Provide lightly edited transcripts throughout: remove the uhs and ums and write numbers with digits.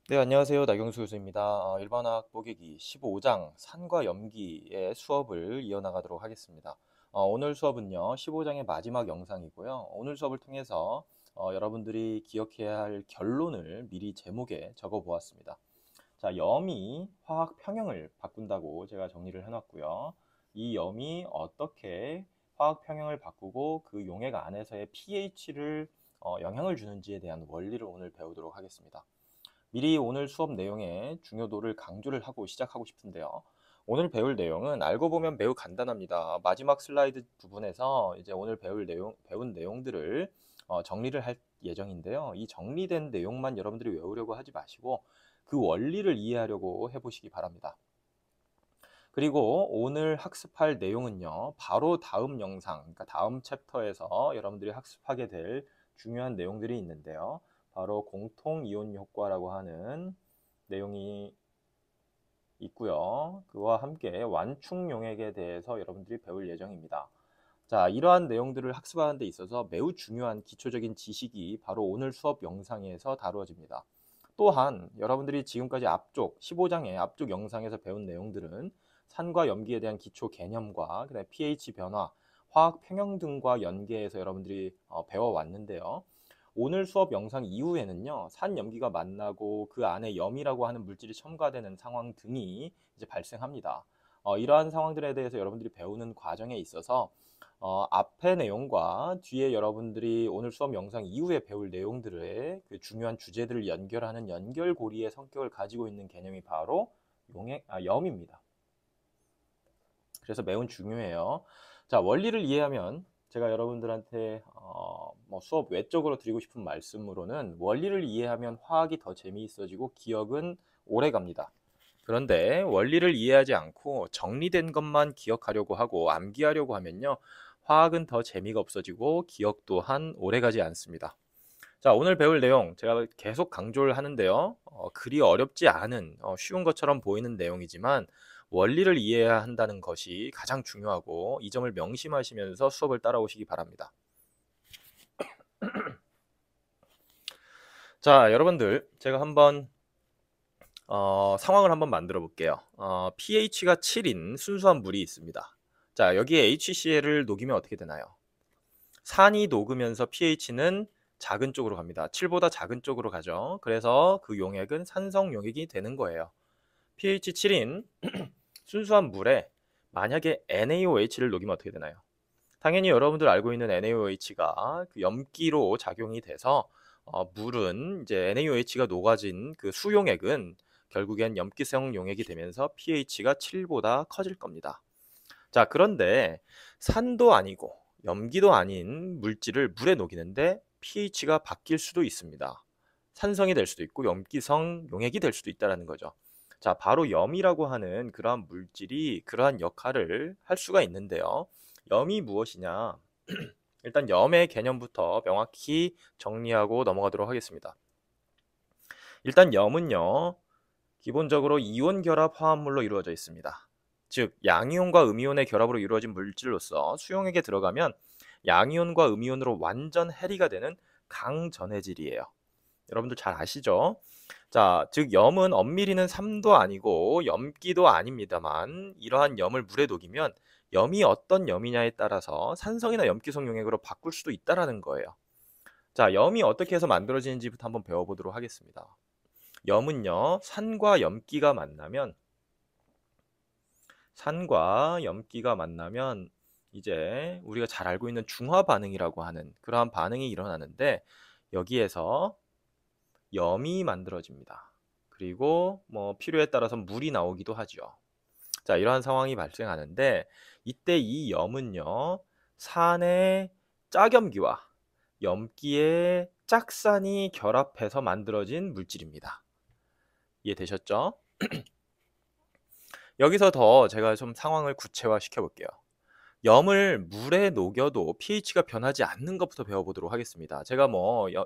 네, 안녕하세요. 나경수 교수입니다. 일반화학 보기기 15장 산과 염기의 수업을 이어나가도록 하겠습니다. 오늘 수업은요, 15장의 마지막 영상이고요. 오늘 수업을 통해서 여러분들이 기억해야 할 결론을 미리 제목에 적어 보았습니다. 자, 염이 화학 평형을 바꾼다고 제가 정리를 해놨고요. 이 염이 어떻게 화학 평형을 바꾸고 그 용액 안에서의 pH를 영향을 주는지에 대한 원리를 오늘 배우도록 하겠습니다. 미리 오늘 수업 내용의 중요도를 강조를 하고 시작하고 싶은데요. 오늘 배울 내용은 알고 보면 매우 간단합니다. 마지막 슬라이드 부분에서 이제 오늘 배운 내용들을 정리를 할 예정인데요. 이 정리된 내용만 여러분들이 외우려고 하지 마시고 그 원리를 이해하려고 해보시기 바랍니다. 그리고 오늘 학습할 내용은요, 바로 다음 영상, 그러니까 다음 챕터에서 여러분들이 학습하게 될 중요한 내용들이 있는데요. 바로 공통 이온 효과라고 하는 내용이 있고요. 그와 함께 완충 용액에 대해서 여러분들이 배울 예정입니다. 자, 이러한 내용들을 학습하는 데 있어서 매우 중요한 기초적인 지식이 바로 오늘 수업 영상에서 다루어집니다. 또한 여러분들이 지금까지 앞쪽 15장의 앞쪽 영상에서 배운 내용들은 산과 염기에 대한 기초 개념과 그다음에 pH 변화, 화학 평형 등과 연계해서 여러분들이 배워왔는데요. 오늘 수업 영상 이후에는요, 산 염기가 만나고 그 안에 염이라고 하는 물질이 첨가되는 상황 등이 이제 발생합니다. 이러한 상황들에 대해서 여러분들이 배우는 과정에 있어서 앞의 내용과 뒤에 여러분들이 오늘 수업 영상 이후에 배울 내용들의 그 중요한 주제들을 연결하는 연결고리의 성격을 가지고 있는 개념이 바로 염입니다. 그래서 매우 중요해요. 자, 원리를 이해하면 제가 여러분들한테 뭐 수업 외적으로 드리고 싶은 말씀으로는 원리를 이해하면 화학이 더 재미있어지고 기억은 오래 갑니다. 그런데 원리를 이해하지 않고 정리된 것만 기억하려고 하고 암기하려고 하면요, 화학은 더 재미가 없어지고 기억 또한 오래가지 않습니다. 자, 오늘 배울 내용 제가 계속 강조를 하는데요. 그리 어렵지 않은 쉬운 것처럼 보이는 내용이지만 원리를 이해해야 한다는 것이 가장 중요하고 이 점을 명심하시면서 수업을 따라오시기 바랍니다. 자, 여러분들 제가 한번 상황을 한번 만들어 볼게요. pH가 7인 순수한 물이 있습니다. 자, 여기에 HCl을 녹이면 어떻게 되나요? 산이 녹으면서 pH는 작은 쪽으로 갑니다. 7보다 작은 쪽으로 가죠. 그래서 그 용액은 산성 용액이 되는 거예요. pH 7인 순수한 물에 만약에 NaOH를 녹이면 어떻게 되나요? 당연히 여러분들 알고 있는 NaOH가 그 염기로 작용이 돼서 물은 이제 NaOH가 녹아진 그 수용액은 결국엔 염기성 용액이 되면서 pH가 7보다 커질 겁니다. 자, 그런데 산도 아니고 염기도 아닌 물질을 물에 녹이는데 pH가 바뀔 수도 있습니다. 산성이 될 수도 있고 염기성 용액이 될 수도 있다는 거죠. 자, 바로 염이라고 하는 그러한 물질이 그러한 역할을 할 수가 있는데요. 염이 무엇이냐? 일단 염의 개념부터 명확히 정리하고 넘어가도록 하겠습니다. 일단 염은요, 기본적으로 이온 결합 화합물로 이루어져 있습니다. 즉, 양이온과 음이온의 결합으로 이루어진 물질로서 수용액에 들어가면 양이온과 음이온으로 완전 해리가 되는 강전해질이에요. 여러분들 잘 아시죠? 자, 즉 염은 엄밀히는 삼도 아니고 염기도 아닙니다만 이러한 염을 물에 녹이면 염이 어떤 염이냐에 따라서 산성이나 염기성 용액으로 바꿀 수도 있다라는 거예요. 자, 염이 어떻게 해서 만들어지는지부터 한번 배워보도록 하겠습니다. 염은요, 산과 염기가 만나면 이제 우리가 잘 알고 있는 중화 반응이라고 하는 그러한 반응이 일어나는데 여기에서 염이 만들어집니다. 그리고 뭐 필요에 따라서 물이 나오기도 하죠. 자, 이러한 상황이 발생하는데 이때 이 염은요, 산의 짝염기와 염기의 짝산이 결합해서 만들어진 물질입니다. 이해되셨죠? 여기서 더 제가 좀 상황을 구체화 시켜볼게요. 염을 물에 녹여도 pH가 변하지 않는 것부터 배워보도록 하겠습니다. 제가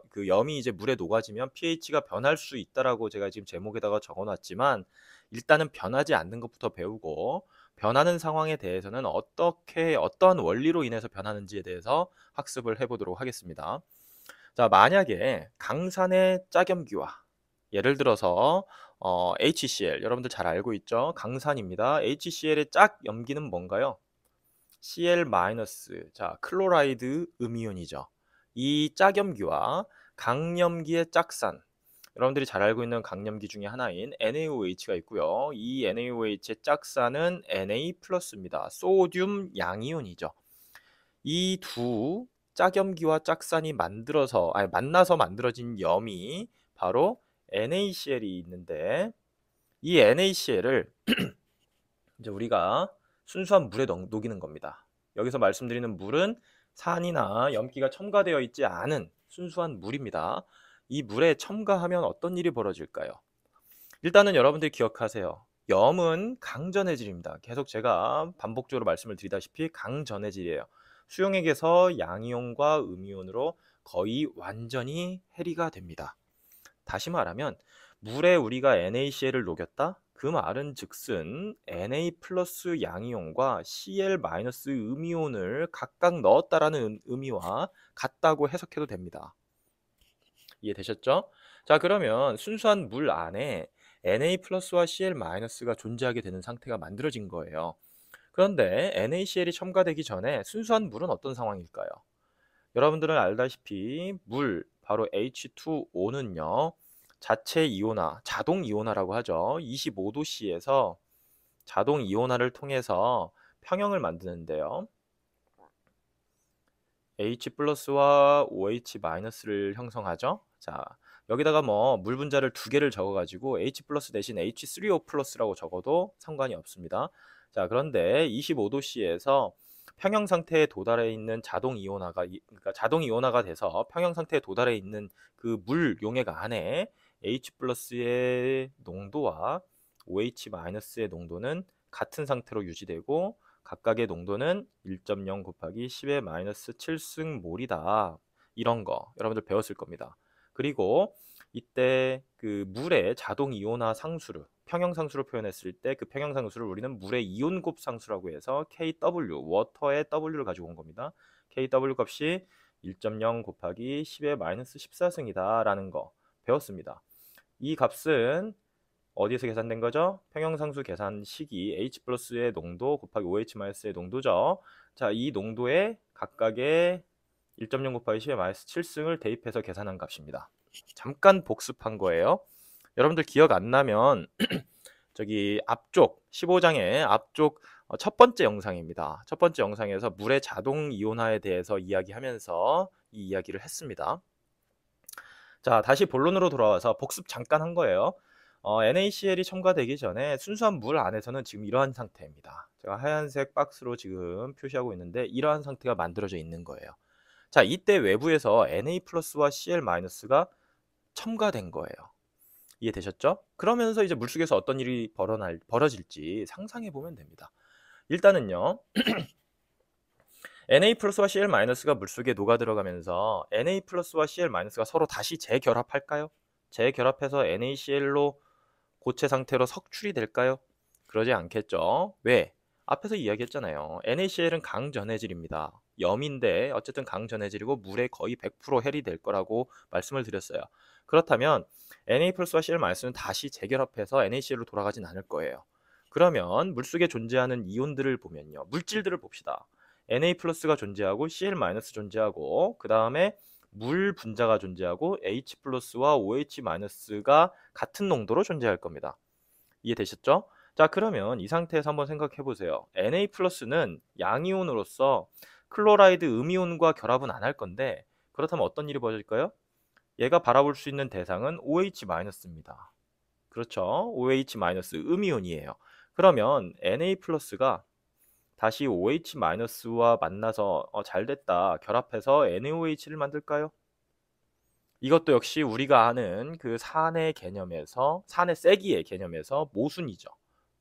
그 염이 이제 물에 녹아지면 pH가 변할 수 있다라고 제가 지금 제목에다가 적어놨지만 일단은 변하지 않는 것부터 배우고 변하는 상황에 대해서는 어떠한 원리로 인해서 변하는지에 대해서 학습을 해보도록 하겠습니다. 자, 만약에 강산의 짝염기와 예를 들어서 HCl 여러분들 잘 알고 있죠? 강산입니다. HCl의 짝 염기는 뭔가요? Cl-, 자, 클로라이드 음이온이죠. 이 짝염기와 강염기의 짝산, 여러분들이 잘 알고 있는 강염기 중에 하나인 NaOH가 있고요. 이 NaOH의 짝산은 Na+입니다. 소듐 양이온이죠. 이 두 짝염기와 짝산이 만나서 만들어진 염이 바로 NaCl이 있는데, 이 NaCl을 이제 우리가 순수한 물에 녹이는 겁니다. 여기서 말씀드리는 물은 산이나 염기가 첨가되어 있지 않은 순수한 물입니다. 이 물에 첨가하면 어떤 일이 벌어질까요? 일단은 여러분들이 기억하세요. 염은 강전해질입니다. 계속 제가 반복적으로 말씀을 드리다시피 강전해질이에요. 수용액에서 양이온과 음이온으로 거의 완전히 해리가 됩니다. 다시 말하면 물에 우리가 NaCl을 녹였다? 그 말은 즉슨 Na 플러스 양이온과 Cl 마이너스 음이온을 각각 넣었다라는 의미와 같다고 해석해도 됩니다. 이해되셨죠? 자, 그러면 순수한 물 안에 Na 플러스와 Cl 마이너스가 존재하게 되는 상태가 만들어진 거예요. 그런데 NaCl이 첨가되기 전에 순수한 물은 어떤 상황일까요? 여러분들은 알다시피 물, 바로 H2O는요. 자체 이온화, 자동 이온화라고 하죠. 25도씨에서 자동 이온화를 통해서 평형을 만드는데요. H 플러스와 OH 마이너스를 형성하죠. 자, 여기다가 뭐 물 분자를 두 개를 적어가지고 H 플러스 대신 H3O 플러스라고 적어도 상관이 없습니다. 자, 그런데 25도씨에서 평형 상태에 도달해 있는 그러니까 자동 이온화가 돼서 평형 상태에 도달해 있는 그 물 용액 안에 H 플러스의 농도와 OH 마이너스의 농도는 같은 상태로 유지되고 각각의 농도는 1.0 곱하기 10의 마이너스 7승몰이다. 이런 거 여러분들 배웠을 겁니다. 그리고 이때 그 물의 자동 이온화 상수를 평형 상수로 표현했을 때 그 평형 상수를 우리는 물의 이온 곱 상수라고 해서 KW, 워터의 W를 가지고 온 겁니다. KW 값이 1.0 곱하기 10의 마이너스 14승이다 라는 거 배웠습니다. 이 값은 어디에서 계산된 거죠? 평형상수 계산식이 H 플러스의 농도 곱하기 OH 마이너스의 농도죠. 자, 이 농도에 각각의 1.0 곱하기 10의 마이너스 7승을 대입해서 계산한 값입니다. 잠깐 복습한 거예요. 여러분들 기억 안 나면 저기 앞쪽 15장의 앞쪽 첫 번째 영상입니다. 첫 번째 영상에서 물의 자동 이온화에 대해서 이야기하면서 이 이야기를 했습니다. 자, 다시 본론으로 돌아와서 복습 잠깐 한 거예요. NaCl이 첨가되기 전에 순수한 물 안에서는 지금 이러한 상태입니다. 제가 하얀색 박스로 지금 표시하고 있는데 이러한 상태가 만들어져 있는 거예요. 자, 이때 외부에서 Na 플러스와 Cl 마이너스가 첨가된 거예요. 이해되셨죠? 그러면서 이제 물속에서 어떤 일이 벌어질지 상상해 보면 됩니다. 일단은요. Na 플러스와 Cl 마이너스가 물속에 녹아 들어가면서 Na 플러스와 Cl 마이너스가 서로 다시 재결합할까요? 재결합해서 NaCl로 고체 상태로 석출이 될까요? 그러지 않겠죠. 왜? 앞에서 이야기했잖아요. NaCl은 강전해질입니다. 염인데 어쨌든 강전해질이고 물에 거의 100% 해리될 거라고 말씀을 드렸어요. 그렇다면 Na 플러스와 Cl 마이너스는 다시 재결합해서 NaCl로 돌아가진 않을 거예요. 그러면 물속에 존재하는 이온들을 보면요. 물질들을 봅시다. Na 플러스가 존재하고 Cl 마이너스 존재하고 그 다음에 물 분자가 존재하고 H 플러스와 OH 마이너스가 같은 농도로 존재할 겁니다. 이해되셨죠? 자, 그러면 이 상태에서 한번 생각해 보세요. Na 플러스는 양이온으로서 클로라이드 음이온과 결합은 안 할 건데 그렇다면 어떤 일이 벌어질까요? 얘가 바라볼 수 있는 대상은 OH 마이너스입니다. 그렇죠? OH 마이너스 음이온이에요. 그러면 Na 플러스가 다시 OH-와 만나서 잘됐다 결합해서 NaOH를 만들까요? 이것도 역시 우리가 아는 그 산의 개념에서 산의 세기의 개념에서 모순이죠.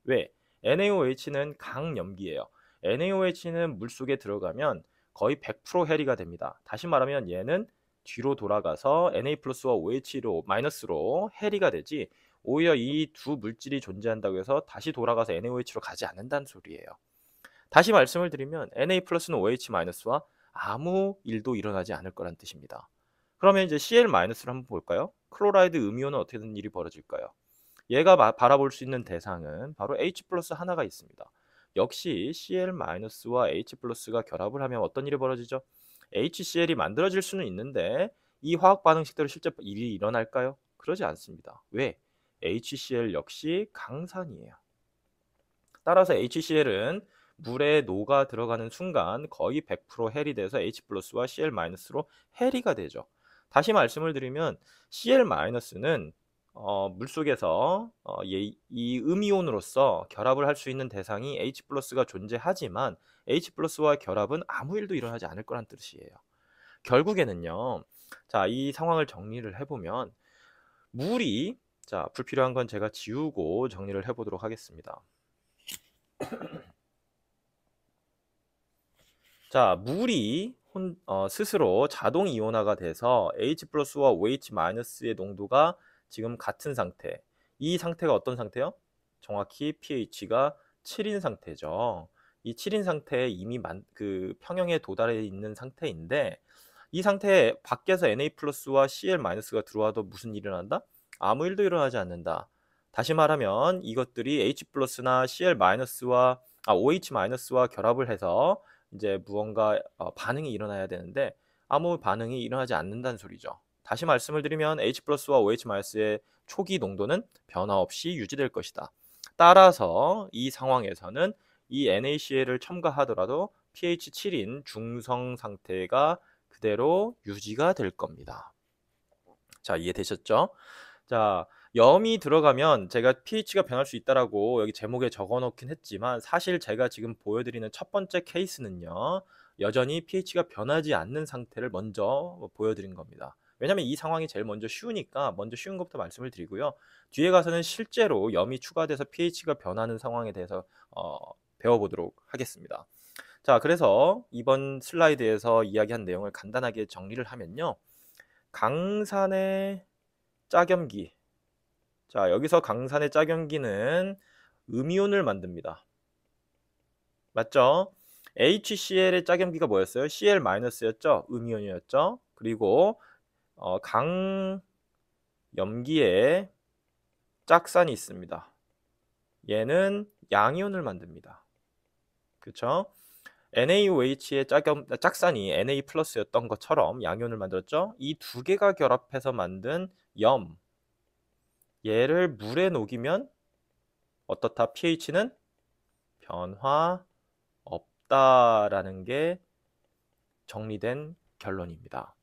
왜? NaOH는 강염기예요. NaOH는 물속에 들어가면 거의 100% 해리가 됩니다. 다시 말하면 얘는 뒤로 돌아가서 Na 플러스와 OH로 마이너스로 해리가 되지 오히려 이 두 물질이 존재한다고 해서 다시 돌아가서 NaOH로 가지 않는다는 소리예요. 다시 말씀을 드리면 Na 플러스는 OH 마이너스와 아무 일도 일어나지 않을 거란 뜻입니다. 그러면 이제 Cl-를 한번 볼까요? 클로라이드 음이온은 어떻게 된 일이 벌어질까요? 얘가 바라볼 수 있는 대상은 바로 H 플러스 하나가 있습니다. 역시 Cl-와 H 플러스가 결합을 하면 어떤 일이 벌어지죠? HCl이 만들어질 수는 있는데 이 화학 반응식대로 실제 일이 일어날까요? 그러지 않습니다. 왜? HCl 역시 강산이에요. 따라서 HCl은 물에 녹아 들어가는 순간 거의 100% 헬이 돼서 H 플러스와 Cl-로 헬이가 되죠. 다시 말씀을 드리면 Cl-는 물속에서 이 음이온으로서 결합을 할 수 있는 대상이 H 플러스가 존재하지만 H 플러스와 결합은 아무 일도 일어나지 않을 거란 뜻이에요. 결국에는요. 자, 이 상황을 정리를 해보면 물이, 자, 불필요한 건 제가 지우고 정리를 해보도록 하겠습니다. 자, 물이 스스로 자동 이온화가 돼서 H 플러스와 OH 마이너스의 농도가 지금 같은 상태. 이 상태가 어떤 상태요? 정확히 pH가 7인 상태죠. 이 7인 상태에 이미 그 평형에 도달해 있는 상태인데 이 상태에 밖에서 Na 플러스와 Cl 마이너스가 들어와도 무슨 일이 일어난다? 아무 일도 일어나지 않는다. 다시 말하면 이것들이 H 플러스나 Cl 마이너스와 OH 마이너스와 결합을 해서 이제 무언가 반응이 일어나야 되는데 아무 반응이 일어나지 않는다는 소리죠. 다시 말씀을 드리면 H 플러스와 OH 마이너스의 초기 농도는 변화 없이 유지될 것이다. 따라서 이 상황에서는 이 NaCl을 첨가하더라도 pH 7인 중성 상태가 그대로 유지가 될 겁니다. 자, 이해되셨죠? 자, 염이 들어가면 제가 pH가 변할 수 있다라고 여기 제목에 적어 놓긴 했지만 사실 제가 지금 보여드리는 첫 번째 케이스는요. 여전히 pH가 변하지 않는 상태를 먼저 보여드린 겁니다. 왜냐면 이 상황이 제일 먼저 쉬우니까 먼저 쉬운 것부터 말씀을 드리고요. 뒤에 가서는 실제로 염이 추가돼서 pH가 변하는 상황에 대해서 배워보도록 하겠습니다. 자, 그래서 이번 슬라이드에서 이야기한 내용을 간단하게 정리를 하면요. 강산의 짜겸기. 자, 여기서 강산의 짜겸기는 음이온을 만듭니다. 맞죠? HCl의 짜겸기가 뭐였어요? Cl-였죠? 음이온이었죠? 그리고 강염기에 짝산이 있습니다. 얘는 양이온을 만듭니다. 그렇죠? NaOH의 짝산이 Na 플러스였던 것처럼 양이온을 만들었죠? 이 두 개가 결합해서 만든 염, 얘를 물에 녹이면 어떻다? pH는 변화 없다라는 게 정리된 결론입니다.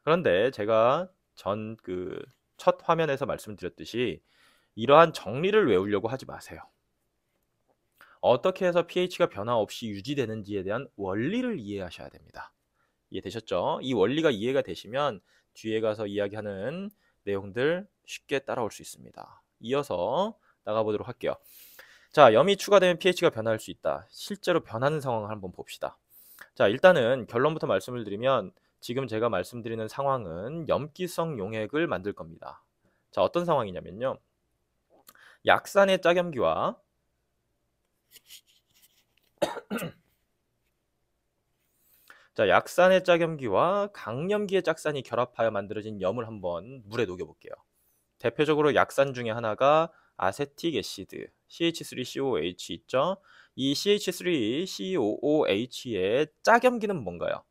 그런데 제가 첫 화면에서 말씀드렸듯이 이러한 정리를 외우려고 하지 마세요. 어떻게 해서 pH가 변화 없이 유지되는지에 대한 원리를 이해하셔야 됩니다. 이해되셨죠? 이 원리가 이해가 되시면 뒤에 가서 이야기하는 내용들 쉽게 따라올 수 있습니다. 이어서 나가보도록 할게요. 자, 염이 추가되면 pH가 변할 수 있다. 실제로 변하는 상황을 한번 봅시다. 자, 일단은 결론부터 말씀을 드리면 지금 제가 말씀드리는 상황은 염기성 용액을 만들 겁니다. 자, 어떤 상황이냐면요. 약산의 짜겸기와 자, 약산의 짜겸기와 강염기의 짝산이 결합하여 만들어진 염을 한번 물에 녹여볼게요. 대표적으로 약산 중에 하나가 아세틱 애시드, CH3COOH 있죠? 이 CH3COOH의 짜겸기는 뭔가요?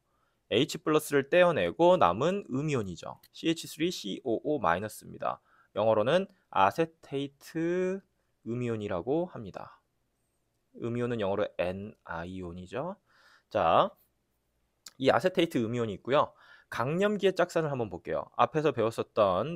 H 플러스를 떼어내고 남은 음이온이죠. CH3COO-입니다. 영어로는 아세테이트 음이온이라고 합니다. 음이온은 영어로 NI온이죠. 자, 이 아세테이트 음이온이 있고요. 강염기의 짝산을 한번 볼게요. 앞에서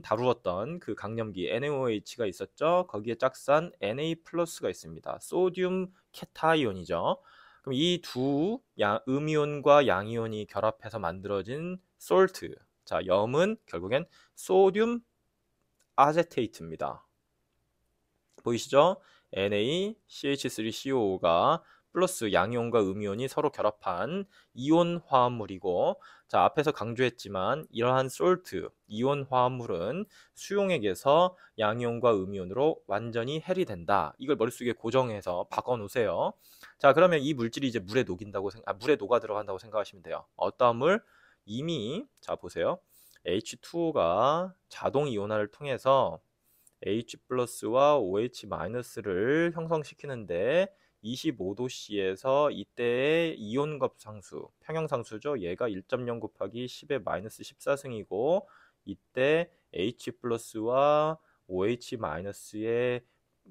다루었던 그 강염기 NaOH가 있었죠. 거기에 짝산 Na 플러스가 있습니다. 소듐 케타이온이죠. 그럼 이 두 음이온과 양이온이 결합해서 만들어진 솔트. 자, 염은 결국엔 소듐 아세테이트입니다. 보이시죠? NaCH3COO가 플러스 양이온과 음이온이 서로 결합한 이온 화합물이고, 자, 앞에서 강조했지만 이러한 솔트, 이온 화합물은 수용액에서 양이온과 음이온으로 완전히 헬이 된다. 이걸 머릿속에 고정해서 바꿔 놓으세요. 자, 그러면 이 물질이 이제 물에 녹아 들어간다고 생각하시면 돼요. 어떤 물? 이미 자, 보세요. H2O가 자동 이온화를 통해서 H 플러스와 OH 마이너스를 형성시키는데 25도씨에서 이때의 이온급 상수, 평형상수죠. 얘가 1.0 곱하기 10의 마이너스 14승이고 이때 H 플러스와 OH 마이너스의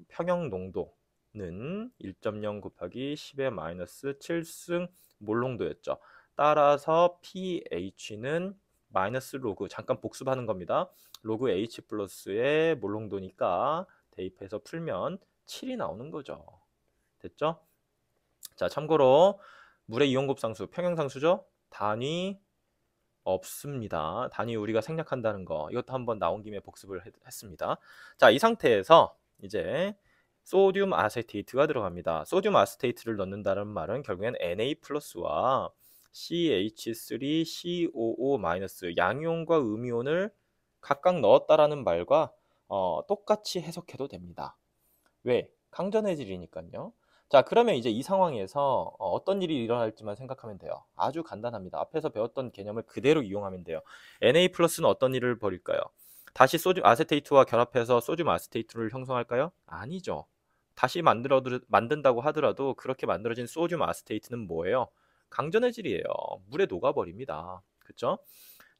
평형 농도는 1.0 곱하기 10의 마이너스 7승 몰농도였죠. 따라서 pH는 마이너스 로그, 잠깐 복습하는 겁니다. 로그 H 플러스의 몰농도니까 대입해서 풀면 7이 나오는 거죠. 됐죠? 자, 참고로 물의 이온곱상수, 평형상수죠? 단위 없습니다. 단위 우리가 생략한다는 거, 이것도 한번 나온 김에 복습을 했습니다. 자, 이 상태에서 이제 소듐 아세테이트가 들어갑니다. 소듐 아세테이트를 넣는다는 말은 결국엔 Na 플러스와 CH3COO- 양이온과 음이온을 각각 넣었다라는 말과 똑같이 해석해도 됩니다. 왜? 강전해질이니까요. 자, 그러면 이제 이 상황에서 어떤 일이 일어날지만 생각하면 돼요. 아주 간단합니다. 앞에서 배웠던 개념을 그대로 이용하면 돼요. Na 플러스는 어떤 일을 벌일까요? 다시 소듐 아세테이트와 결합해서 소듐 아세테이트를 형성할까요? 아니죠. 다시 만든다고 하더라도 그렇게 만들어진 소듐 아세테이트는 뭐예요? 강전해질이에요. 물에 녹아버립니다. 그렇죠?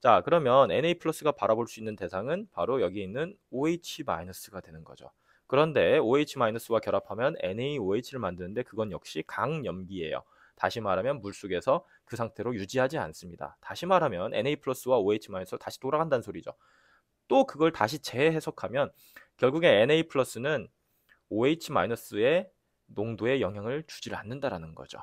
자, 그러면 Na 플러스가 바라볼 수 있는 대상은 바로 여기 있는 OH 마이너스가 되는 거죠. 그런데 OH-와 결합하면 NaOH를 만드는데 그건 역시 강염기예요. 다시 말하면 물속에서 그 상태로 유지하지 않습니다. 다시 말하면 Na+와 OH-로 다시 돌아간다는 소리죠. 또 그걸 다시 재해석하면 결국에 Na+는 OH-의 농도에 영향을 주질 않는다라는 거죠.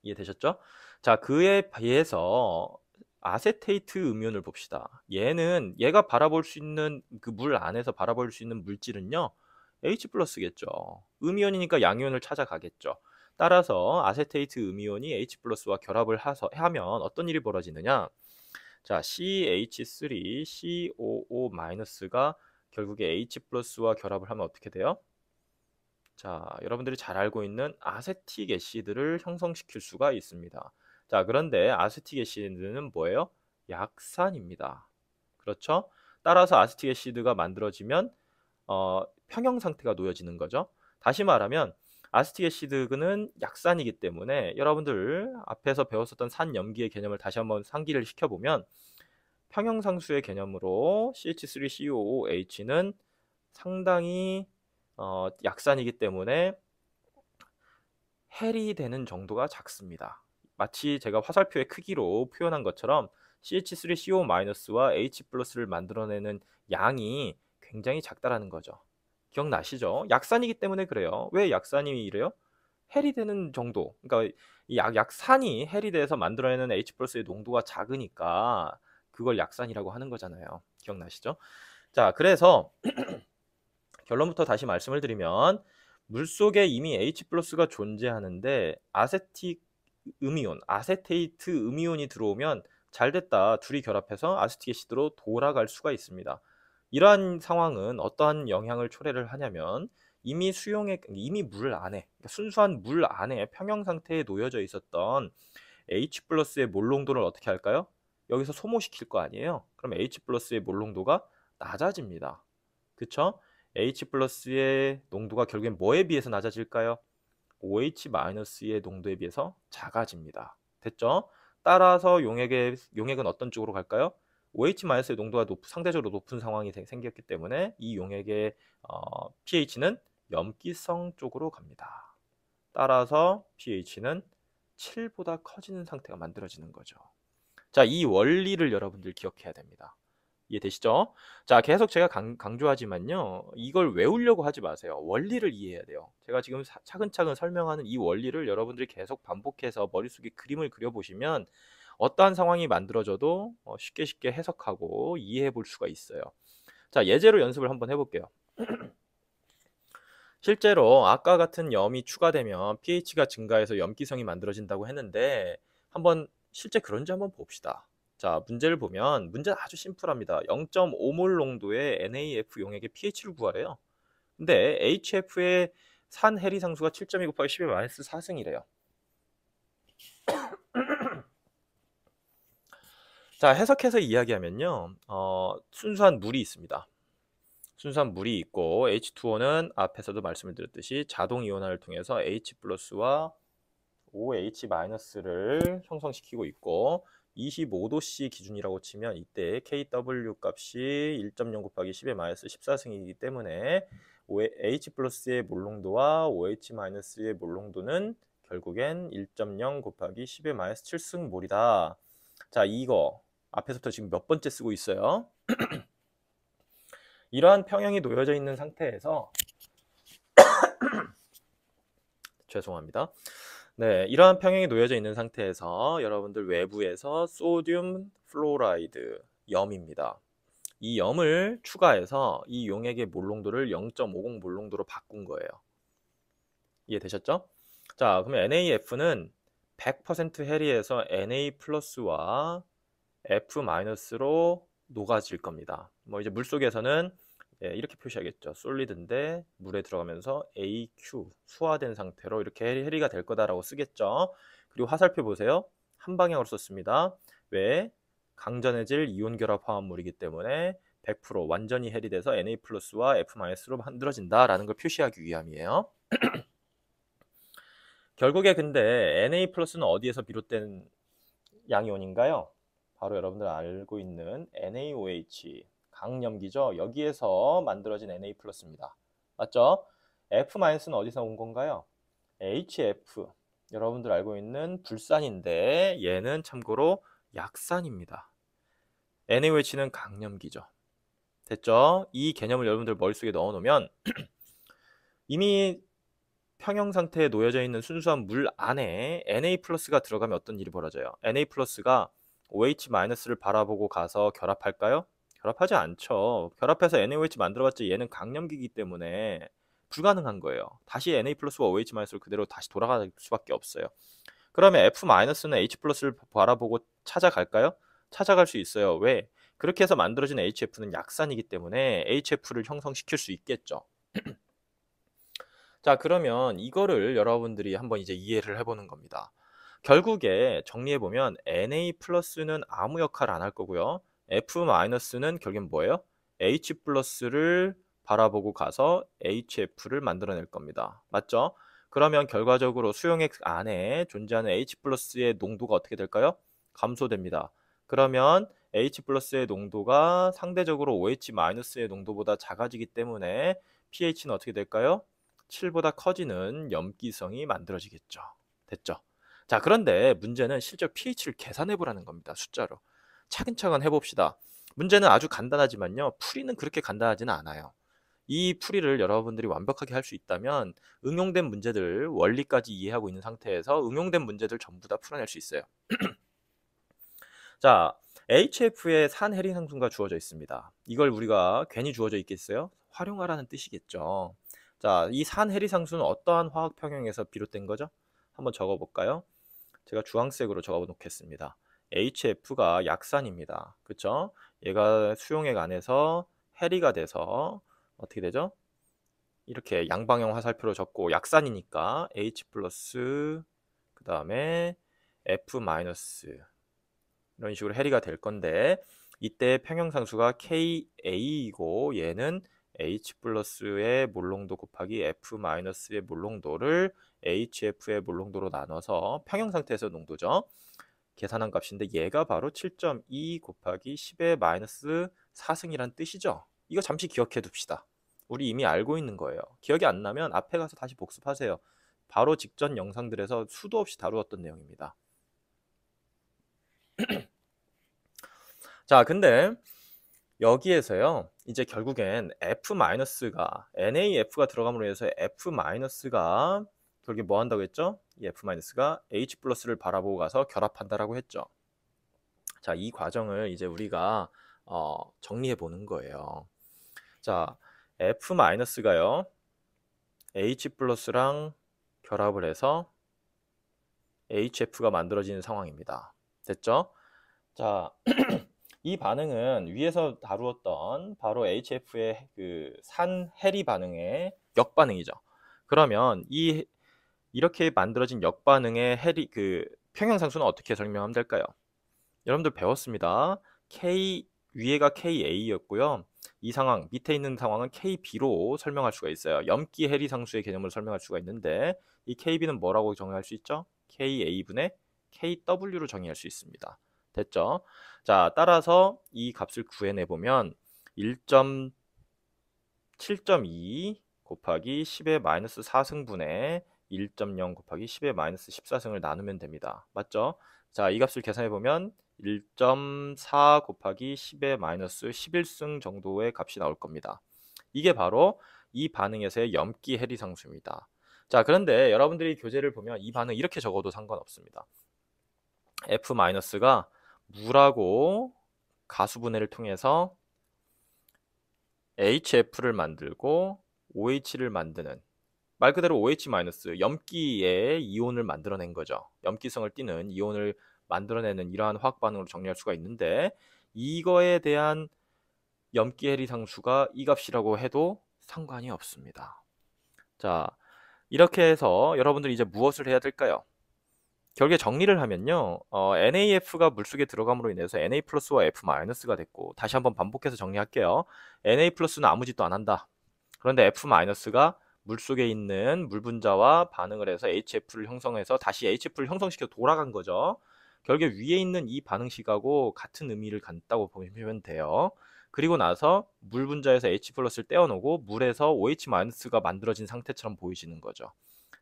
이해되셨죠? 자, 그에 비해서 아세테이트 음이온을 봅시다. 얘가 바라볼 수 있는 그 물 안에서 바라볼 수 있는 물질은요, H 플러스겠죠. 음이온이니까 양이온을 찾아가겠죠. 따라서 아세테이트 음이온이 H 플러스와 결합을 하면 어떤 일이 벌어지느냐? 자, CH3COO-가 결국에 H 플러스와 결합을 하면 어떻게 돼요? 자, 여러분들이 잘 알고 있는 아세틱 애시드를 형성시킬 수가 있습니다. 자, 그런데 아세틱 애시드는 뭐예요? 약산입니다. 그렇죠? 따라서 아세틱 애시드가 만들어지면 평형 상태가 놓여지는 거죠. 다시 말하면 아세틱 애시드는 약산이기 때문에 여러분들 앞에서 배웠었던 산염기의 개념을 다시 한번 상기를 시켜보면 평형상수의 개념으로 CH3COOH는 상당히 약산이기 때문에 헬이 되는 정도가 작습니다. 마치 제가 화살표의 크기로 표현한 것처럼 CH3CO-와 H+를 만들어내는 양이 굉장히 작다라는 거죠. 기억나시죠? 약산이기 때문에 그래요. 왜 약산이 이래요? 헬이 되는 정도. 그러니까 이 약산이 헬이 돼서 만들어내는 H+의 농도가 작으니까 그걸 약산이라고 하는 거잖아요. 기억나시죠? 자, 그래서 결론부터 다시 말씀을 드리면 물속에 이미 H+가 존재하는데 아세틱 음이온, 아세테이트 음이온이 들어오면 잘됐다. 둘이 결합해서 아세틱애시드로 돌아갈 수가 있습니다. 이러한 상황은 어떠한 영향을 초래를 하냐면 이미 물 안에, 그러니까 순수한 물 안에 평형 상태에 놓여져 있었던 H+의 몰농도를 어떻게 할까요? 여기서 소모시킬 거 아니에요? 그럼 H+의 몰농도가 낮아집니다. 그쵸? H+의 농도가 결국엔 뭐에 비해서 낮아질까요? OH-의 농도에 비해서 작아집니다. 됐죠? 따라서 용액은 어떤 쪽으로 갈까요? OH-의 농도가 상대적으로 높은 상황이 생겼기 때문에 이 용액의 pH는 염기성 쪽으로 갑니다. 따라서 pH는 7보다 커지는 상태가 만들어지는 거죠. 자, 이 원리를 여러분들 기억해야 됩니다. 이해되시죠? 자, 계속 제가 강조하지만요. 이걸 외우려고 하지 마세요. 원리를 이해해야 돼요. 제가 지금 차근차근 설명하는 이 원리를 여러분들이 계속 반복해서 머릿속에 그림을 그려보시면 어떠한 상황이 만들어져도 쉽게 해석하고 이해해 볼 수가 있어요. 자, 예제로 연습을 한번 해볼게요. 실제로 아까 같은 염이 추가되면 pH가 증가해서 염기성이 만들어진다고 했는데 한번 실제 그런지 한번 봅시다. 자, 문제를 보면 문제는 아주 심플합니다. 0.5몰 농도의 NaF 용액의 pH를 구하래요. 근데 HF의 산 해리 상수가 7.2 곱하기 10의 마이너스 4승이래요. 자, 해석해서 이야기하면요. 순수한 물이 있습니다. 순수한 물이 있고 H2O는 앞에서도 말씀을 드렸듯이 자동 이온화를 통해서 H+와 OH-를 형성시키고 있고 25도씨 기준이라고 치면 이때 KW 값이 1.0 곱하기 10의 마이너스 14승이기 때문에 H+의 몰농도와 OH-의 몰농도는 결국엔 1.0 곱하기 10의 마이너스 7승 몰이다. 자, 이거 앞에서부터 지금 몇 번째 쓰고 있어요? 이러한 평형이 놓여져 있는 상태에서 죄송합니다. 네, 이러한 평형이 놓여져 있는 상태에서 여러분들 외부에서 소듐 플로라이드 염입니다. 이 염을 추가해서 이 용액의 몰농도를 0.50 몰농도로 바꾼 거예요. 이해되셨죠? 자, 그러면 NaF는 100% 해리에서 Na+와 F-로 녹아질 겁니다. 뭐 이제 물속에서는 이렇게 표시하겠죠. 솔리드인데 물에 들어가면서 AQ 수화된 상태로 이렇게 해리가 될 거다라고 쓰겠죠. 그리고 화살표 보세요. 한 방향으로 썼습니다. 왜? 강전해질 이온 결합 화합물이기 때문에 100% 완전히 해리돼서 Na+와 F-로 만들어진다라는 걸 표시하기 위함이에요. 결국에 근데 Na+는 어디에서 비롯된 양이온인가요? 바로 여러분들 알고 있는 NaOH 강염기죠. 여기에서 만들어진 Na+입니다. 맞죠? F-는 어디서 온 건가요? HF 여러분들 알고 있는 불산인데 얘는 참고로 약산입니다. NaOH는 강염기죠. 됐죠? 이 개념을 여러분들 머릿속에 넣어놓으면 이미 평형 상태에 놓여져 있는 순수한 물 안에 Na+가 들어가면 어떤 일이 벌어져요? Na+가 OH-를 바라보고 가서 결합할까요? 결합하지 않죠. 결합해서 NaOH 만들어봤자 얘는 강염기이기 때문에 불가능한 거예요. 다시 Na+와 OH-를 그대로 다시 돌아갈 수밖에 없어요. 그러면 F-는 H+를 바라보고 찾아갈까요? 찾아갈 수 있어요. 왜? 그렇게 해서 만들어진 HF는 약산이기 때문에 HF를 형성시킬 수 있겠죠. 자, 그러면 이거를 여러분들이 한번 이제 이해를 해보는 겁니다. 결국에 정리해보면 Na+는 아무 역할 안 할 거고요. F-는 결국엔 뭐예요? H+를 바라보고 가서 HF를 만들어낼 겁니다. 맞죠? 그러면 결과적으로 수용액 안에 존재하는 H+의 농도가 어떻게 될까요? 감소됩니다. 그러면 H+의 농도가 상대적으로 OH-의 농도보다 작아지기 때문에 pH는 어떻게 될까요? 7보다 커지는 염기성이 만들어지겠죠. 됐죠? 자, 그런데 문제는 실제 pH를 계산해 보라는 겁니다. 숫자로. 차근차근 해봅시다. 문제는 아주 간단하지만요. 풀이는 그렇게 간단하지는 않아요. 이 풀이를 여러분들이 완벽하게 할 수 있다면 응용된 문제들, 원리까지 이해하고 있는 상태에서 응용된 문제들 전부 다 풀어낼 수 있어요. 자, HF의 산해리 상수가 주어져 있습니다. 이걸 우리가 괜히 주어져 있겠어요? 활용하라는 뜻이겠죠. 자, 이 산해리 상수는 어떠한 화학 평형에서 비롯된 거죠? 한번 적어볼까요? 제가 주황색으로 적어 놓겠습니다. HF가 약산입니다. 그쵸? 얘가 수용액 안에서 해리가 돼서 어떻게 되죠? 이렇게 양방향 화살표로 적고 약산이니까 H+, 그 다음에 F- 이런 식으로 해리가 될 건데 이때 평형상수가 KA이고 얘는 H+의 몰농도 곱하기 F-의 몰농도를 HF의 몰농도로 나눠서 평형 상태에서 농도죠. 계산한 값인데 얘가 바로 7.2 곱하기 10의 마이너스 4승이란 뜻이죠. 이거 잠시 기억해 둡시다. 우리 이미 알고 있는 거예요. 기억이 안 나면 앞에 가서 다시 복습하세요. 바로 직전 영상들에서 수도 없이 다루었던 내용입니다. 자, 근데 여기에서요. 이제 결국엔 F-가 NaF가 들어감으로 해서 F-가 결국에 뭐 한다고 했죠? 이 F-가 H+를 바라보고 가서 결합한다라고 했죠. 자, 이 과정을 이제 우리가 정리해 보는 거예요. 자, F-가요. H+랑 결합을 해서 HF가 만들어지는 상황입니다. 됐죠? 자, 이 반응은 위에서 다루었던 바로 HF의 그 산해리 반응의 역반응이죠. 그러면 이렇게 만들어진 역반응의 해리 그 평형상수는 어떻게 설명하면 될까요? 여러분들 배웠습니다. 위에가 KA였고요. 이 상황, 밑에 있는 상황은 KB로 설명할 수가 있어요. 염기 해리 상수의 개념을 설명할 수가 있는데 이 KB는 뭐라고 정의할 수 있죠? KA분의 KW로 정의할 수 있습니다. 됐죠? 자, 따라서 이 값을 구해내보면 7.2 곱하기 10의 마이너스 4승분의 1.0 곱하기 10의 마이너스 14승을 나누면 됩니다. 맞죠? 자, 이 값을 계산해보면 1.4 곱하기 10의 마이너스 11승 정도의 값이 나올 겁니다. 이게 바로 이 반응에서의 염기 해리상수입니다. 자, 그런데 여러분들이 교재를 보면 이 반응 이렇게 적어도 상관없습니다. F-가 물하고 가수분해를 통해서 HF를 만들고 OH를 만드는, 말 그대로 OH- 염기의 이온을 만들어낸 거죠. 염기성을 띠는 이온을 만들어내는 이러한 화학 반응으로 정리할 수가 있는데 이거에 대한 염기 해리 상수가 이 값이라고 해도 상관이 없습니다. 자, 이렇게 해서 여러분들이 이제 무엇을 해야 될까요? 결국에 정리를 하면요, NaF가 물속에 들어감으로 인해서 Na 플러스와 F-가 됐고, 다시 한번 반복해서 정리할게요. Na 플러스는 아무 짓도 안 한다. 그런데 F-가 물속에 있는 물 분자와 반응을 해서 HF를 형성해서 다시 HF를 형성시켜 돌아간 거죠. 결국에 위에 있는 이 반응식하고 같은 의미를 갖다고 보시면 돼요. 그리고 나서 물 분자에서 H 플러스를 떼어놓고 물에서 OH-가 만들어진 상태처럼 보이시는 거죠.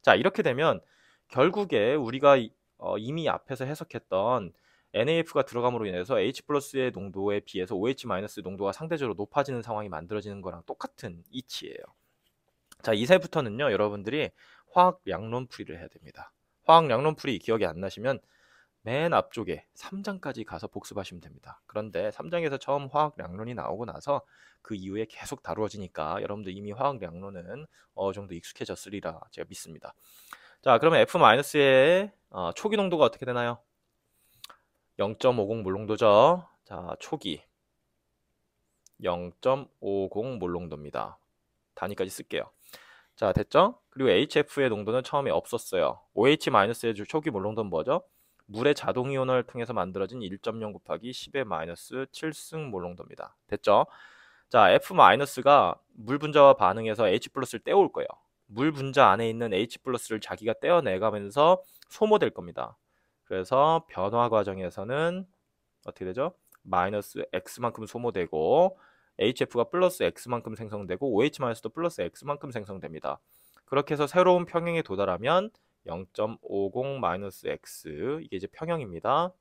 자, 이렇게 되면 결국에 우리가 이미 앞에서 해석했던 NAF가 들어감으로 인해서 H 플러스의 농도에 비해서 OH 마이너스의 농도가 상대적으로 높아지는 상황이 만들어지는 거랑 똑같은 이치예요. 자, 이제부터는요, 여러분들이 화학 양론풀이를 해야 됩니다. 화학 양론풀이 기억이 안 나시면 맨 앞쪽에 3장까지 가서 복습하시면 됩니다. 그런데 3장에서 처음 화학 양론이 나오고 나서 그 이후에 계속 다루어지니까 여러분들 이미 화학 양론은 어느 정도 익숙해졌으리라 제가 믿습니다. 자, 그러면 F-의 초기 농도가 어떻게 되나요? 0.50 몰농도죠. 자, 초기 0.50 몰농도입니다. 단위까지 쓸게요. 자, 됐죠? 그리고 HF의 농도는 처음에 없었어요. OH-의 초기 몰농도는 뭐죠? 물의 자동이온을 통해서 만들어진 1.0 곱하기 10의 마이너스 7승 몰농도입니다. 됐죠? 자, F-가 물 분자와 반응해서 H 플러스를 떼올 거예요. 물 분자 안에 있는 H 플러스를 자기가 떼어내가면서 소모될 겁니다. 그래서 변화 과정에서는 어떻게 되죠? 마이너스 X만큼 소모되고 HF가 플러스 X만큼 생성되고 OH-도 플러스 X만큼 생성됩니다. 그렇게 해서 새로운 평형에 도달하면 0.50 X, 이게 이제 평형입니다.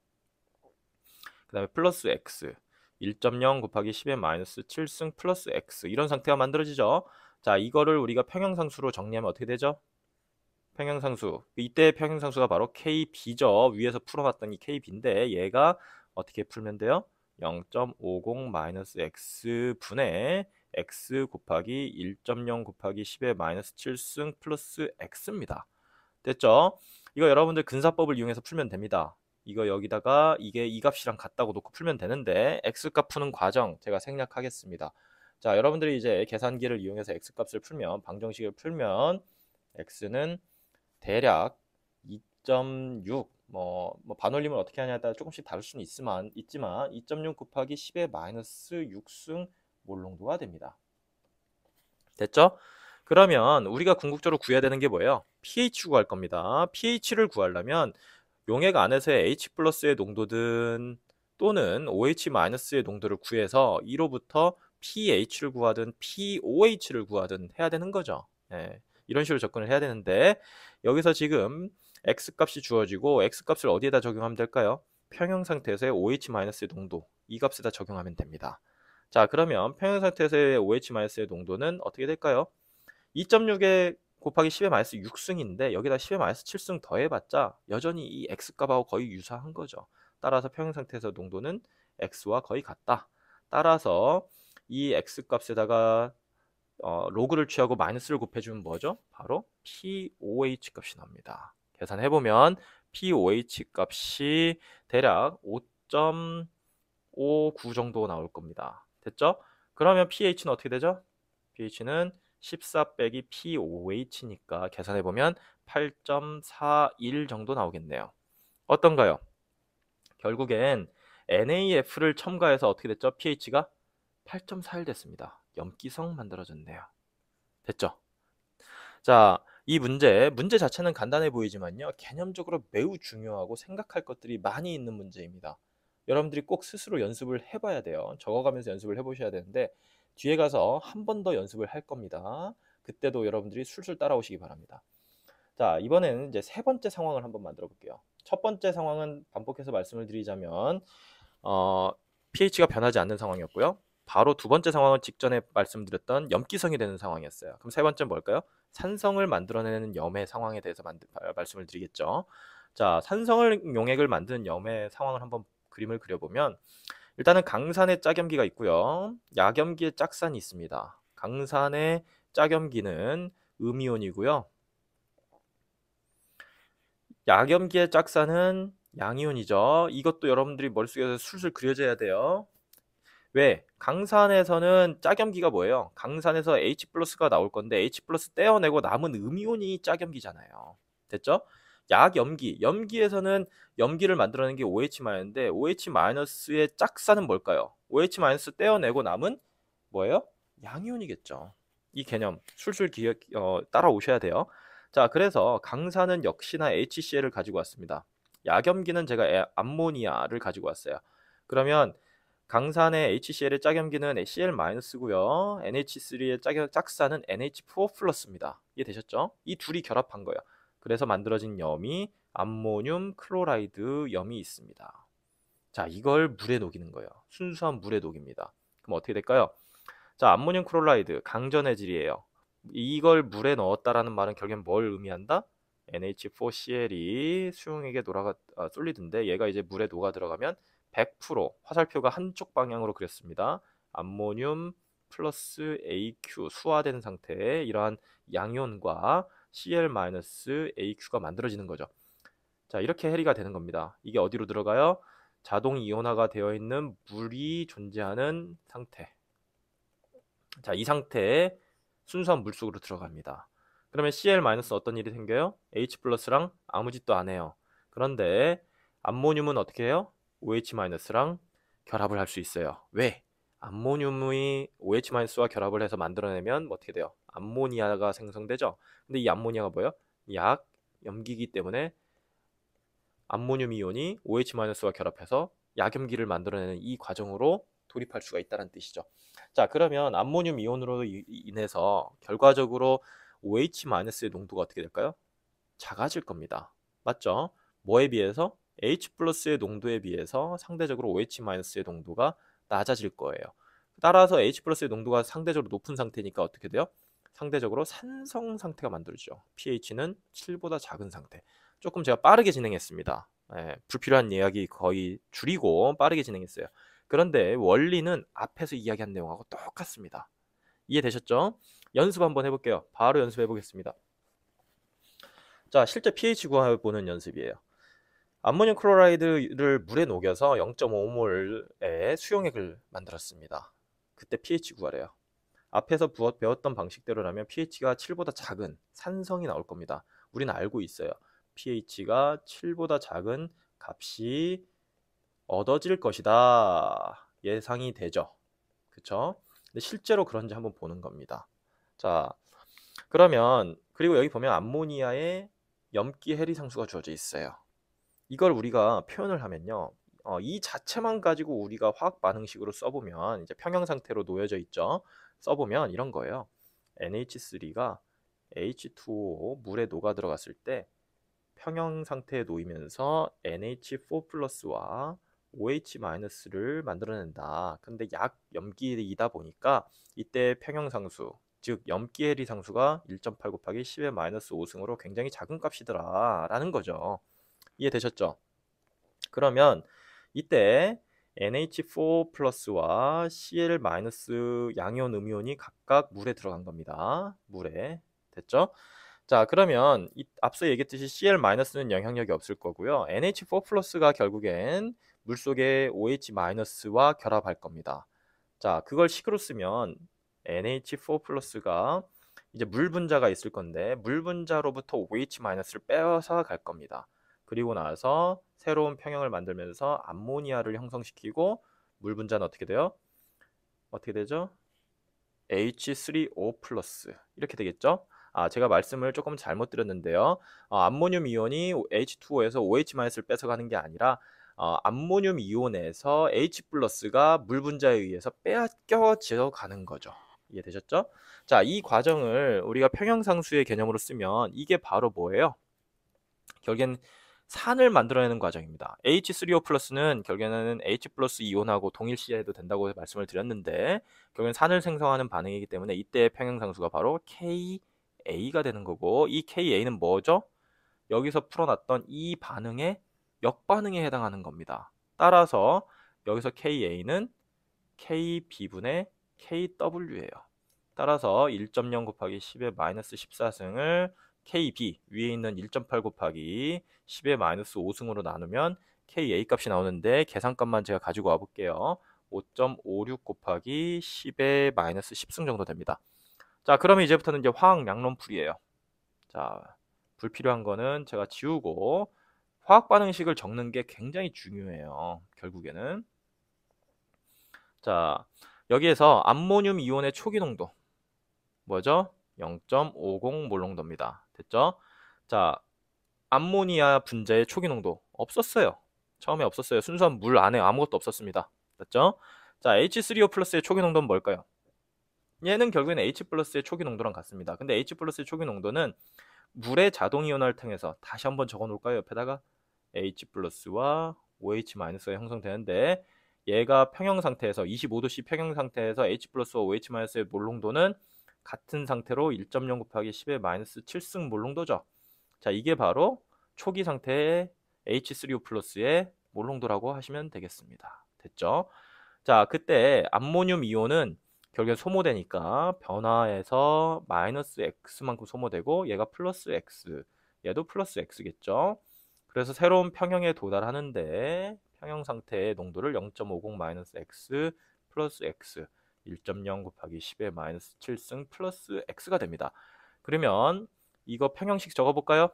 그 다음에 플러스 X, 1.0 곱하기 10의 마이너스 7승 플러스 X, 이런 상태가 만들어지죠. 자, 이거를 우리가 평형상수로 정리하면 어떻게 되죠? 평형상수, 이때 평형상수가 바로 KB죠. 위에서 풀어봤던 이 KB인데 얘가 어떻게 풀면 돼요? 0.50 마이너스 X 분의 X 곱하기 1.0 곱하기 10의 마이너스 7승 플러스 X입니다. 됐죠? 이거 여러분들 근사법을 이용해서 풀면 됩니다. 이거 여기다가 이게 이 값이랑 같다고 놓고 풀면 되는데 X값 푸는 과정 제가 생략하겠습니다. 자, 여러분들이 이제 계산기를 이용해서 X값을 풀면, 방정식을 풀면 X는 대략 2.6, 반올림을 어떻게 하냐에 따라 조금씩 다를 수는 있지만 2.6 곱하기 10의 마이너스 6승 몰농도가 됩니다. 됐죠? 그러면 우리가 궁극적으로 구해야 되는 게 뭐예요? pH 구할 겁니다. pH를 구하려면 용액 안에서의 H 플러스의 농도든 또는 OH-의 농도를 구해서 이로부터 pH를 구하든 pOH를 구하든 해야 되는 거죠. 예, 이런 식으로 접근을 해야 되는데 여기서 지금 X값이 주어지고 X값을 어디에다 적용하면 될까요? 평형 상태에서의 OH-의 농도, 이 값에다 적용하면 됩니다. 자, 그러면 평형 상태에서의 OH-의 농도는 어떻게 될까요? 2.6에 곱하기 10의 마이너스 6승인데 여기다 10의 마이너스 7승 더해봤자 여전히 이 X값하고 거의 유사한 거죠. 따라서 평형 상태에서 농도는 X와 거의 같다. 따라서 이 X값에다가 로그를 취하고 마이너스를 곱해주면 뭐죠? 바로 POH 값이 나옵니다. 계산해보면 POH 값이 대략 5.59 정도 나올 겁니다. 됐죠? 그러면 pH는 어떻게 되죠? pH는 14 빼기 POH니까 계산해보면 8.41 정도 나오겠네요. 어떤가요? 결국엔 NaF를 첨가해서 어떻게 됐죠? pH가 8.41 됐습니다. 염기성 만들어졌네요. 됐죠? 자, 이 문제 자체는 간단해 보이지만요. 개념적으로 매우 중요하고 생각할 것들이 많이 있는 문제입니다. 여러분들이 꼭 스스로 연습을 해봐야 돼요. 적어가면서 연습을 해보셔야 되는데 뒤에 가서 한 번 더 연습을 할 겁니다. 그때도 여러분들이 술술 따라오시기 바랍니다. 자, 이번에는 이제 세 번째 상황을 한번 만들어 볼게요. 첫 번째 상황은 반복해서 말씀을 드리자면 pH가 변하지 않는 상황이었고요. 바로 두 번째 상황은 직전에 말씀드렸던 염기성이 되는 상황이었어요. 그럼 세 번째는 뭘까요? 산성을 만들어내는 염의 상황에 대해서 말씀을 드리겠죠. 자, 산성을 용액을 만드는 염의 상황을 한번 그림을 그려보면 일단은 강산의 짝염기가 있고요. 약염기의 짝산이 있습니다. 강산의 짝염기는 음이온이고요. 약염기의 짝산은 양이온이죠. 이것도 여러분들이 머릿속에서 술술 그려져야 돼요. 왜? 강산에서는 짝염기가 뭐예요? 강산에서 H 플러스가 나올 건데 H 플러스 떼어내고 남은 음이온이 짝염기잖아요. 됐죠? 약염기, 염기에서는 염기를 만들어내는 게 OH-인데 OH-의 짝산은 뭘까요? OH- 떼어내고 남은 뭐예요? 양이온이겠죠. 이 개념 술술 따라오셔야 돼요. 자, 그래서 강산은 역시나 HCl을 가지고 왔습니다. 약염기는 제가 암모니아를 가지고 왔어요. 그러면 강산의 HCl의 짝염기는 Cl-고요. NH3의 짝산은 NH4+입니다. 이해되셨죠? 이 둘이 결합한 거예요. 그래서 만들어진 염이 암모늄 클로라이드 염이 있습니다. 자, 이걸 물에 녹이는 거예요. 순수한 물에 녹입니다. 그럼 어떻게 될까요? 자, 암모늄 클로라이드 강전의 질이에요. 이걸 물에 넣었다라는 말은 결국엔 뭘 의미한다? NH4Cl이 수용액에 쏠리던데 얘가 이제 물에 녹아 들어가면 100% 화살표가 한쪽 방향으로 그렸습니다. 암모늄 플러스 AQ 수화된 상태의 이러한 양이온과 Cl-AQ가 만들어지는 거죠. 자, 이렇게 해리가 되는 겁니다. 이게 어디로 들어가요? 자동 이온화가 되어 있는 물이 존재하는 상태. 자, 이 상태에 순수한 물속으로 들어갑니다. 그러면 Cl- 어떤 일이 생겨요? H+랑 아무 짓도 안 해요. 그런데 암모늄은 어떻게 해요? OH-랑 결합을 할 수 있어요. 왜? 암모늄이 OH-와 결합을 해서 만들어내면 어떻게 돼요? 암모니아가 생성되죠. 근데 이 암모니아가 뭐예요? 약 염기이기 때문에 암모늄 이온이 OH-와 결합해서 약염기를 만들어내는 이 과정으로 돌입할 수가 있다는 뜻이죠. 자, 그러면 암모늄 이온으로 인해서 결과적으로 OH-의 농도가 어떻게 될까요? 작아질 겁니다. 맞죠? 뭐에 비해서? H+의 농도에 비해서 상대적으로 OH-의 농도가 낮아질 거예요. 따라서 H+의 농도가 상대적으로 높은 상태니까 어떻게 돼요? 상대적으로 산성 상태가 만들어지죠. pH는 7보다 작은 상태. 조금 제가 빠르게 진행했습니다. 불필요한 이야기 거의 줄이고 빠르게 진행했어요. 그런데 원리는 앞에서 이야기한 내용하고 똑같습니다. 이해되셨죠? 연습 한번 해볼게요. 바로 연습해 보겠습니다. 자, 실제 pH 구해보는 연습이에요. 암모늄 클로라이드를 물에 녹여서 0.5몰의 수용액을 만들었습니다. 그때 pH 구하래요. 앞에서 배웠던 방식대로라면 pH가 7보다 작은 산성이 나올 겁니다. 우리는 알고 있어요. pH가 7보다 작은 값이 얻어질 것이다. 예상이 되죠. 그쵸? 근데 실제로 그런지 한번 보는 겁니다. 자, 그러면 그리고 여기 보면 암모니아에 염기 해리 상수가 주어져 있어요. 이걸 우리가 표현을 하면요. 이 자체만 가지고 우리가 화학 반응식으로 써보면 이제 평형 상태로 놓여져 있죠. 써보면 이런 거예요. NH3가 H2O 물에 녹아 들어갔을 때 평형 상태에 놓이면서 NH4+와 OH-를 만들어낸다. 근데 약 염기이다 보니까 이때 평형상수, 즉 염기해리 상수가 1.8 곱하기 10의 마이너스 5승으로 굉장히 작은 값이더라 라는 거죠. 이해되셨죠? 그러면 이때 NH4+와 Cl- 양이온, 음이온이 각각 물에 들어간 겁니다. 물에. 됐죠? 자, 그러면 앞서 얘기했듯이 Cl-는 영향력이 없을 거고요. NH4+가 결국엔 물속에 OH-와 결합할 겁니다. 자, 그걸 식으로 쓰면 NH4+가 이제 물 분자가 있을 건데 물 분자로부터 OH-를 빼앗아 갈 겁니다. 그리고 나서 새로운 평형을 만들면서 암모니아를 형성시키고 물 분자는 어떻게 돼요? 어떻게 되죠? H3O 플러스 이렇게 되겠죠? 제가 말씀을 조금 잘못 드렸는데요. 암모늄 이온이 H2O에서 OH-를 뺏어가는 게 아니라 암모늄 이온에서 H 플러스가 물 분자에 의해서 빼앗겨져 가는 거죠. 이해되셨죠? 자, 이 과정을 우리가 평형상수의 개념으로 쓰면 이게 바로 뭐예요? 결국엔 산을 만들어내는 과정입니다. H3O 플러스는 결국에는 H 플러스 이온하고 동일시해도 된다고 말씀을 드렸는데 결국엔 산을 생성하는 반응이기 때문에 이때의 평형상수가 바로 KA가 되는 거고, 이 KA는 뭐죠? 여기서 풀어놨던 이 반응의 역반응에 해당하는 겁니다. 따라서 여기서 KA는 KB분의 KW예요. 따라서 1.0 곱하기 10의 마이너스 14승을 KB 위에 있는 1.8 곱하기 10의 마이너스 5승으로 나누면 KA 값이 나오는데 계산값만 제가 가지고 와볼게요. 5.56 곱하기 10의 마이너스 10승 정도 됩니다. 자, 그러면 이제부터는 이제 화학 양론풀이에요. 자, 불필요한 거는 제가 지우고 화학 반응식을 적는 게 굉장히 중요해요. 결국에는. 자, 여기에서 암모늄 이온의 초기 농도 뭐죠? 0.50 몰농도입니다. 됐죠? 자, 암모니아 분자의 초기 농도 없었어요. 처음에 없었어요. 순수한 물 안에 아무것도 없었습니다. 됐죠? 자, H3O 플러스의 초기 농도는 뭘까요? 얘는 결국에는 H 플러스의 초기 농도랑 같습니다. 근데 H 플러스의 초기 농도는 물의 자동 이온화를 통해서 다시 한번 적어 놓을까요? 옆에다가 H 플러스와 OH 마이너스가 형성되는데 얘가 평형 상태에서 25도씨 평형 상태에서 H 플러스와 OH 마이너스의 몰농도는 같은 상태로 1.0 곱하기 10의 마이너스 7승 몰농도죠. 자, 이게 바로 초기 상태의 H3O 플러스의 몰농도라고 하시면 되겠습니다. 됐죠? 자, 그때 암모늄 이온은 결국엔 소모되니까 변화해서 마이너스 X만큼 소모되고 얘가 플러스 X, 얘도 플러스 X겠죠? 그래서 새로운 평형에 도달하는데 평형 상태의 농도를 0.50 마이너스 X 플러스 X 1.0 곱하기 10의 마이너스 7승 플러스 X가 됩니다. 그러면 이거 평형식 적어볼까요?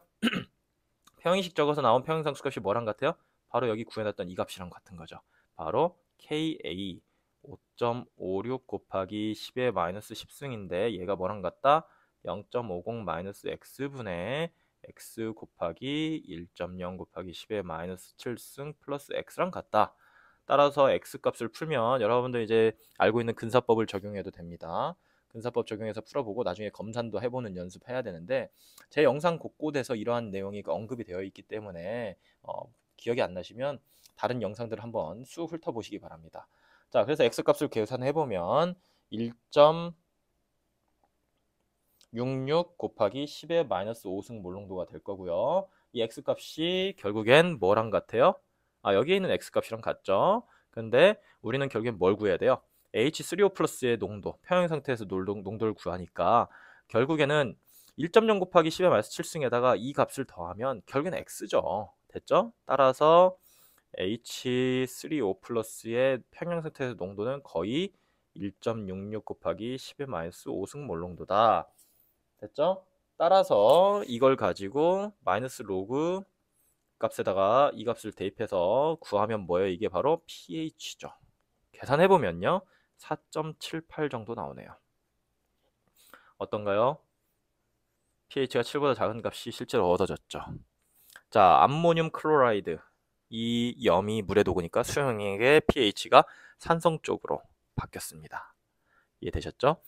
평형식 적어서 나온 평형상수 값이 뭐랑 같아요? 바로 여기 구해놨던 이 값이랑 같은 거죠. 바로 KA 5.56 곱하기 10의 마이너스 10승인데 얘가 뭐랑 같다? 0.50 마이너스 X분의 X 곱하기 1.0 곱하기 10의 마이너스 7승 플러스 X랑 같다. 따라서 X 값을 풀면 여러분들 이제 알고 있는 근사법을 적용해도 됩니다. 근사법 적용해서 풀어보고 나중에 검산도 해보는 연습해야 되는데 제 영상 곳곳에서 이러한 내용이 언급이 되어 있기 때문에 기억이 안 나시면 다른 영상들을 한번 쑥 훑어보시기 바랍니다. 자, 그래서 X값을 계산해보면 1.66 곱하기 10의 마이너스 5승 몰농도가 될 거고요. 이 X값이 결국엔 뭐랑 같아요? 여기에 있는 X값이랑 같죠? 근데 우리는 결국엔 뭘 구해야 돼요? H3O 플러스의 농도, 평형 상태에서 농도를 구하니까 결국에는 1.0 곱하기 10의 마이너스 7승에다가 이 값을 더하면 결국엔 X죠. 됐죠? 따라서 H3O 플러스의 평형 상태에서 농도는 거의 1.66 곱하기 10의 마이너스 5승 몰농도다. 됐죠? 따라서 이걸 가지고 마이너스 로그 값에다가 이 값을 대입해서 구하면 뭐예요? 이게 바로 pH죠. 계산해보면요. 4.78 정도 나오네요. 어떤가요? pH가 7보다 작은 값이 실제로 얻어졌죠. 자, 암모늄 클로라이드. 이 염이 물에 녹으니까 수용액의 pH가 산성 쪽으로 바뀌었습니다. 이해되셨죠?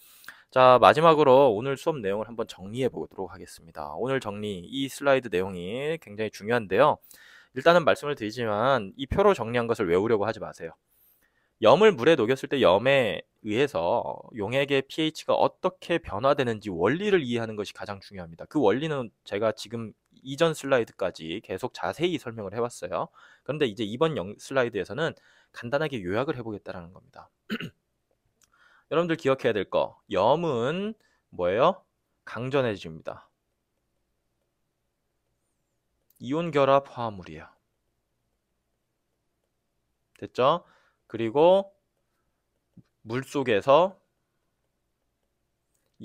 자, 마지막으로 오늘 수업 내용을 한번 정리해 보도록 하겠습니다. 오늘 정리, 이 슬라이드 내용이 굉장히 중요한데요. 일단은 말씀을 드리지만 이 표로 정리한 것을 외우려고 하지 마세요. 염을 물에 녹였을 때 염에 의해서 용액의 pH가 어떻게 변화되는지 원리를 이해하는 것이 가장 중요합니다. 그 원리는 제가 지금 이전 슬라이드까지 계속 자세히 설명을 해왔어요. 그런데 이제 이번 슬라이드에서는 간단하게 요약을 해보겠다는 겁니다. 여러분들 기억해야 될 거, 염은 뭐예요? 강전해집니다. 이온 결합 화합물이에요. 됐죠? 그리고 물 속에서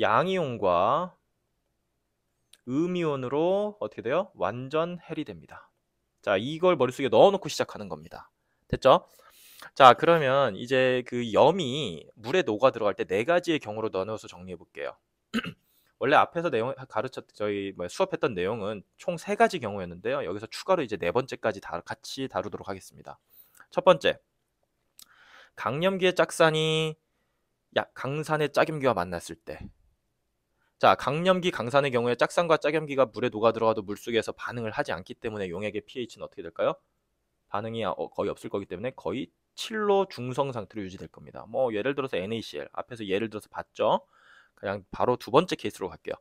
양이온과 음이온으로 어떻게 돼요? 완전 해리됩니다. 자, 이걸 머릿속에 넣어놓고 시작하는 겁니다. 됐죠? 자, 그러면 이제 그 염이 물에 녹아 들어갈 때 네 가지의 경우로 나눠서 정리해 볼게요. 원래 앞에서 저희 수업했던 내용은 총 세 가지 경우였는데요. 여기서 추가로 이제 네 번째까지 같이 다루도록 하겠습니다. 첫 번째, 강염기의 짝산이 강산의 짝염기와 만났을 때. 자, 강염기, 강산의 경우에 짝산과 짝염기가 물에 녹아 들어가도 물속에서 반응을 하지 않기 때문에 용액의 pH는 어떻게 될까요? 반응이 거의 없을 거기 때문에 거의 7로 중성 상태로 유지될 겁니다. 뭐 예를 들어서 NaCl, 앞에서 예를 들어서 봤죠? 그냥 바로 두 번째 케이스로 갈게요.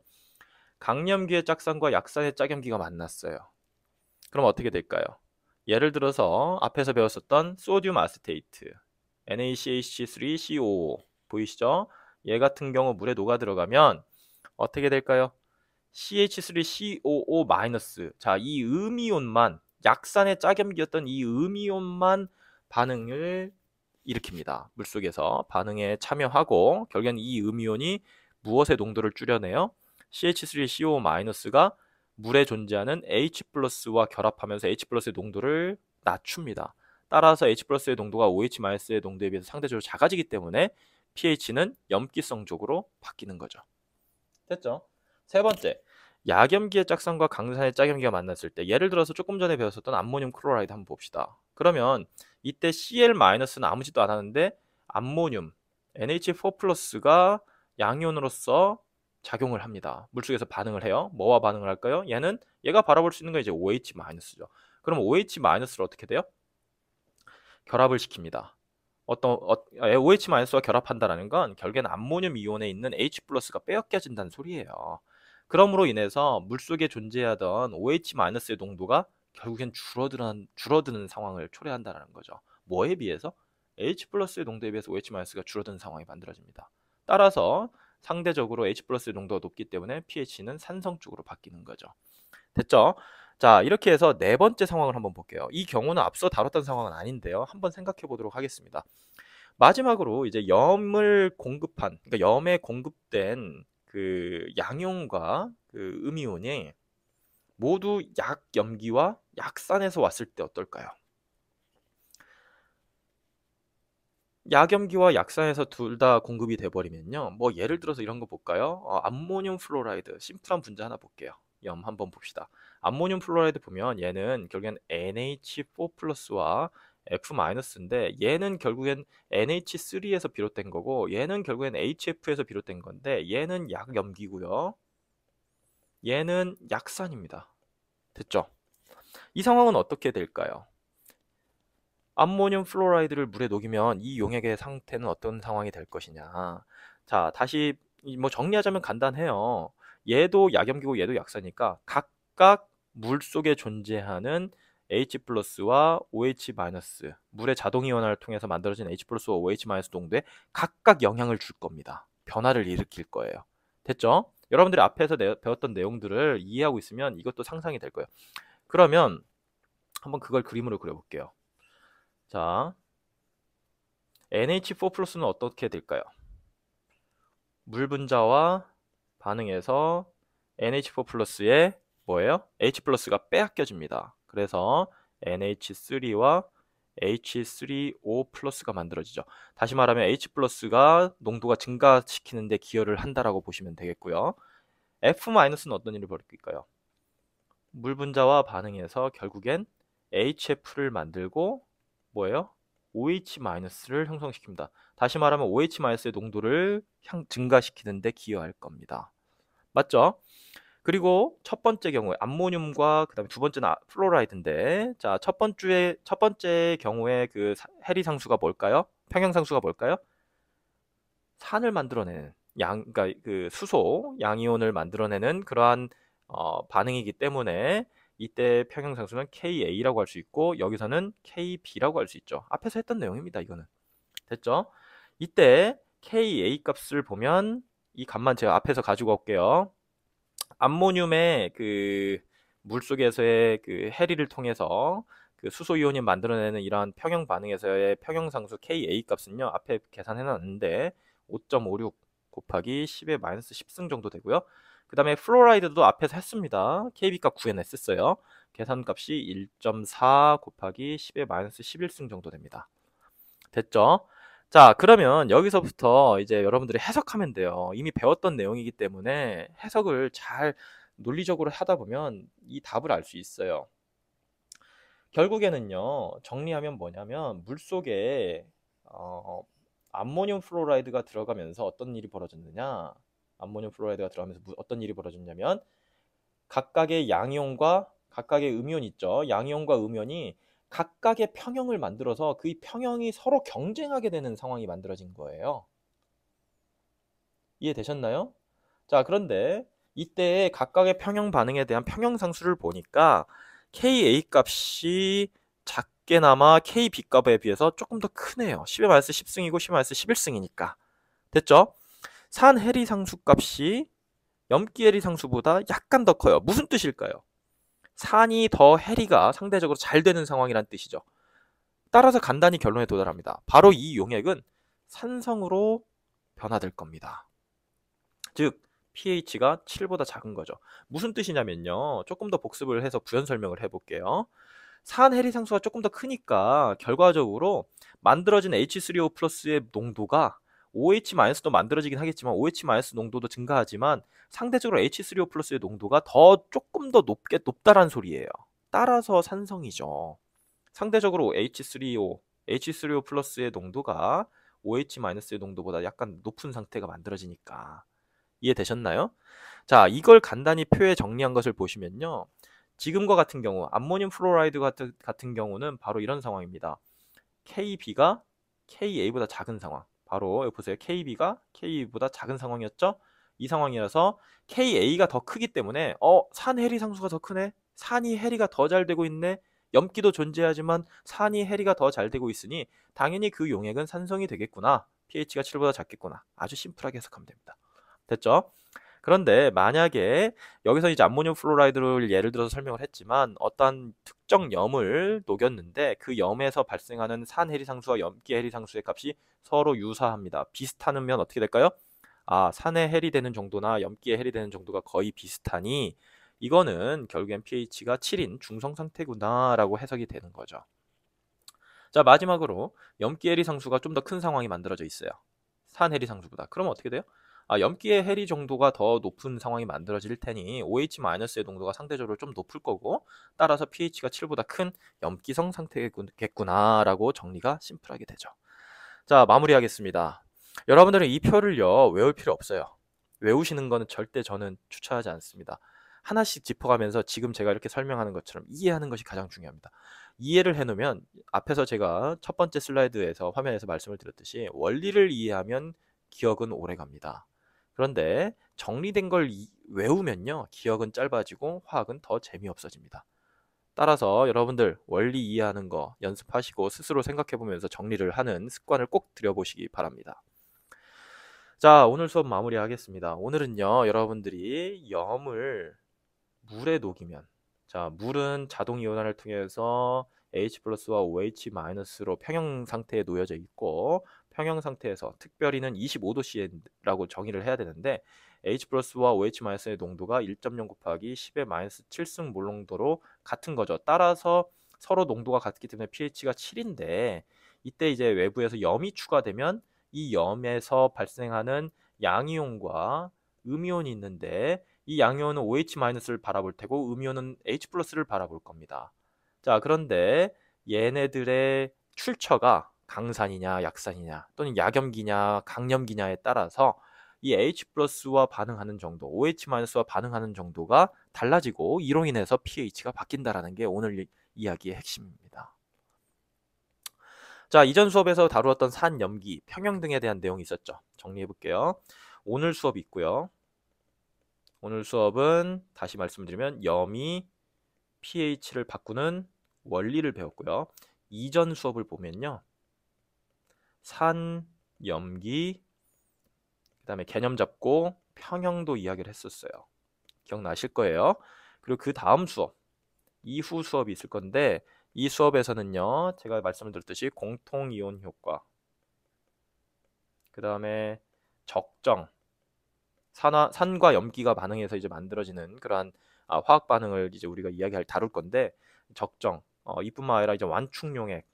강염기의 짝산과 약산의 짝염기가 만났어요. 그럼 어떻게 될까요? 예를 들어서 앞에서 배웠었던 소듐 아세테이트, NaCH3COO 보이시죠? 얘 같은 경우 물에 녹아 들어가면 어떻게 될까요? CH3COO-. 자, 이 음이온만, 약산의 짝염기였던 이 음이온만 반응을 일으킵니다. 물속에서 반응에 참여하고 결국엔 이 음이온이 무엇의 농도를 줄여내요? CH3COO-가 물에 존재하는 H+와 결합하면서 H+의 농도를 낮춥니다. 따라서 H+의 농도가 OH-의 농도에 비해서 상대적으로 작아지기 때문에 pH는 염기성적으로 바뀌는 거죠. 됐죠? 세 번째, 약염기의 짝산과 강산의 짝염기가 만났을 때, 예를 들어서 조금 전에 배웠었던 암모늄 클로라이드 한번 봅시다. 그러면 이때 Cl-는 아무 짓도 안 하는데 암모늄 NH4+가 양이온으로서 작용을 합니다. 물속에서 반응을 해요. 뭐와 반응을 할까요? 얘가 바라볼 수 있는 건 이제 OH-죠. 그럼 OH-를 어떻게 돼요? 결합을 시킵니다. OH-와 결합한다는 건 결국엔 암모늄 이온에 있는 H+가 빼앗겨진다는 소리예요. 그러므로 인해서 물속에 존재하던 OH-의 농도가 결국엔 줄어드는 상황을 초래한다는 거죠. 뭐에 비해서? H+의 농도에 비해서 OH-가 줄어드는 상황이 만들어집니다. 따라서 상대적으로 H+의 농도가 높기 때문에 pH는 산성 쪽으로 바뀌는 거죠. 됐죠? 자, 이렇게 해서 네 번째 상황을 한번 볼게요. 이 경우는 앞서 다뤘던 상황은 아닌데요. 한번 생각해 보도록 하겠습니다. 마지막으로 이제 그러니까 염에 공급된 그 양이온과 그 음이온이 모두 약염기와 약산에서 왔을 때 어떨까요? 약염기와 약산에서 둘 다 공급이 돼버리면요. 뭐 예를 들어서 이런 거 볼까요? 암모늄 플로라이드, 심플한 분자 하나 볼게요. 염 한번 봅시다. 암모늄 플로라이드 보면 얘는 결국엔 NH4+와 F-인데 얘는 결국엔 NH3에서 비롯된 거고 얘는 결국엔 HF에서 비롯된 건데 얘는 약염기고요. 얘는 약산입니다. 됐죠? 이 상황은 어떻게 될까요? 암모늄 플로라이드를 물에 녹이면 이 용액의 상태는 어떤 상황이 될 것이냐. 자, 다시 뭐 정리하자면 간단해요. 얘도 약염기고 얘도 약산이니까 각각 물 속에 존재하는 H+와 OH-, 물의 자동이온화를 통해서 만들어진 H+와 OH- 농도에 각각 영향을 줄 겁니다. 변화를 일으킬 거예요. 됐죠? 여러분들이 앞에서 배웠던 내용들을 이해하고 있으면 이것도 상상이 될 거예요. 그러면 한번 그걸 그림으로 그려볼게요. 자, NH4+는 어떻게 될까요? 물 분자와 반응해서 NH4+에 뭐예요? H+가 빼앗겨집니다. 그래서 NH3와 H3O+가 만들어지죠. 다시 말하면 H+가 농도가 증가시키는 데 기여를 한다라고 보시면 되겠고요. F-는 어떤 일을 벌일까요? 물 분자와 반응해서 결국엔 HF를 만들고 뭐예요? OH-를 형성시킵니다. 다시 말하면 OH-의 농도를 증가시키는 데 기여할 겁니다. 맞죠? 그리고 첫 번째 경우에 암모늄과 그다음에 두 번째는 플로라이드인데, 자, 첫 번째 경우에 그 해리 상수가 뭘까요? 평형 상수가 뭘까요? 산을 만들어내는 그러니까 그 수소 양이온을 만들어내는 그러한 반응이기 때문에 이때 평형 상수는 KA라고 할 수 있고 여기서는 KB라고 할 수 있죠. 앞에서 했던 내용입니다. 이거는 됐죠? 이때 KA 값을 보면 이 값만 제가 앞에서 가지고 올게요. 암모늄의 그 물속에서의 그 해리를 통해서 그 수소 이온이 만들어내는 이러한 평형 반응에서의 평형 상수 KA 값은요. 앞에 계산해 놨는데 5.56 곱하기 10의 마이너스 10승 정도 되고요. 그 다음에 플로라이드도 앞에서 했습니다. kb값 구해냈었어요. 계산값이 1.4 곱하기 10의 마이너스 11승 정도 됩니다. 됐죠? 자, 그러면 여기서부터 이제 여러분들이 해석하면 돼요. 이미 배웠던 내용이기 때문에 해석을 잘 논리적으로 하다 보면 이 답을 알 수 있어요. 결국에는요, 정리하면 뭐냐면 물속에 암모늄 플로라이드가 들어가면서 어떤 일이 벌어졌느냐? 암모늄 플로라이드가 들어가면서 어떤 일이 벌어졌냐면 각각의 양이온과 각각의 음이온 있죠. 양이온과 음이온이 각각의 평형을 만들어서 그 평형이 서로 경쟁하게 되는 상황이 만들어진 거예요. 이해되셨나요? 자, 그런데 이때 각각의 평형 반응에 대한 평형상수를 보니까 Ka 값이 작게나마 Kb 값에 비해서 조금 더 크네요. 10의 마이너스 10승이고 10의 마이너스 11승이니까. 됐죠? 산 해리 상수 값이 염기 해리 상수보다 약간 더 커요. 무슨 뜻일까요? 산이 더 해리가 상대적으로 잘 되는 상황이란 뜻이죠. 따라서 간단히 결론에 도달합니다. 바로 이 용액은 산성으로 변화될 겁니다. 즉 pH가 7보다 작은 거죠. 무슨 뜻이냐면요. 조금 더 복습을 해서 부연 설명을 해볼게요. 산 해리 상수가 조금 더 크니까 결과적으로 만들어진 H3O 플러스의 농도가 OH-도 만들어지긴 하겠지만 OH- 농도도 증가하지만 상대적으로 H3O 플러스의 농도가 조금 더 높다란 소리예요. 따라서 산성이죠. 상대적으로 H3O 플러스의 농도가 OH-의 농도보다 약간 높은 상태가 만들어지니까. 이해되셨나요? 자, 이걸 간단히 표에 정리한 것을 보시면요. 지금과 같은 경우 암모늄 플로라이드 같은 경우는 바로 이런 상황입니다. KB가 KA보다 작은 상황. 바로 여기 보세요. KB가 KA보다 작은 상황이었죠? 이 상황이라서 KA가 더 크기 때문에 산 해리 상수가 더 크네? 산이 해리가 더 잘 되고 있네? 염기도 존재하지만 산이 해리가 더 잘 되고 있으니 당연히 그 용액은 산성이 되겠구나. pH가 7보다 작겠구나. 아주 심플하게 해석하면 됩니다. 됐죠? 그런데 만약에 여기서 이제 암모늄 플로라이드를 예를 들어서 설명을 했지만 어떤 특정 염을 녹였는데 그 염에서 발생하는 산 해리상수와 염기 해리상수의 값이 서로 유사합니다. 비슷하면 어떻게 될까요? 산에 해리되는 정도나 염기에 해리되는 정도가 거의 비슷하니 이거는 결국엔 pH가 7인 중성 상태구나 라고 해석이 되는 거죠. 자, 마지막으로 염기 해리상수가 좀 더 큰 상황이 만들어져 있어요. 산 해리상수보다. 그러면 어떻게 돼요? 염기의 해리 정도가 더 높은 상황이 만들어질 테니 OH-의 농도가 상대적으로 좀 높을 거고 따라서 pH가 7보다 큰 염기성 상태겠구나 라고 정리가 심플하게 되죠. 자, 마무리하겠습니다. 여러분들은 이 표를요 외울 필요 없어요. 외우시는 거는 절대 저는 추천하지 않습니다. 하나씩 짚어가면서 지금 제가 이렇게 설명하는 것처럼 이해하는 것이 가장 중요합니다. 이해를 해놓으면 앞에서 제가 첫 번째 슬라이드에서 화면에서 말씀을 드렸듯이 원리를 이해하면 기억은 오래갑니다. 그런데 정리된 걸 외우면요 기억은 짧아지고 화학은 더 재미없어집니다. 따라서 여러분들 원리 이해하는 거 연습하시고 스스로 생각해 보면서 정리를 하는 습관을 꼭 들여보시기 바랍니다. 자, 오늘 수업 마무리하겠습니다. 오늘은요 여러분들이 염을 물에 녹이면, 자, 물은 자동 이온화를 통해서 H+와 OH-로 평형 상태에 놓여져 있고 평형 상태에서 특별히는 25도C라고 정의를 해야 되는데 H+와 OH-의 농도가 1.0 곱하기 10의 마이너스 7승 몰 농도로 같은 거죠. 따라서 서로 농도가 같기 때문에 pH가 7인데 이때 이제 외부에서 염이 추가되면 이 염에서 발생하는 양이온과 음이온이 있는데 이 양이온은 OH-를 바라볼 테고 음이온은 H+를 바라볼 겁니다. 자, 그런데 얘네들의 출처가 강산이냐 약산이냐 또는 약염기냐 강염기냐에 따라서 이 H+와 반응하는 정도, OH-와 반응하는 정도가 달라지고 이로 인해서 pH가 바뀐다라는 게 오늘 이야기의 핵심입니다. 자, 이전 수업에서 다루었던 산, 염기, 평형 등에 대한 내용이 있었죠. 정리해 볼게요. 오늘 수업이 있고요. 오늘 수업은 다시 말씀드리면 염이 pH를 바꾸는 원리를 배웠고요. 이전 수업을 보면요. 산, 염기, 그 다음에 개념 잡고 평형도 이야기를 했었어요. 기억나실 거예요. 그리고 그 다음 수업, 이후 수업이 있을 건데 이 수업에서는요. 제가 말씀을 드렸듯이 공통이온 효과, 그 다음에 적정, 산과 염기가 반응해서 이제 만들어지는 그러한 화학 반응을 이제 우리가 다룰 건데, 적정, 이뿐만 아니라 이제 완충용액,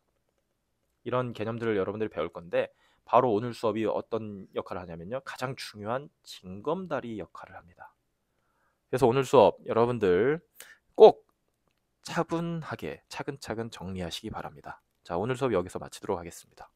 이런 개념들을 여러분들이 배울 건데, 바로 오늘 수업이 어떤 역할을 하냐면요, 가장 중요한 징검다리 역할을 합니다. 그래서 오늘 수업 여러분들 꼭 차분하게 차근차근 정리하시기 바랍니다. 자, 오늘 수업 여기서 마치도록 하겠습니다.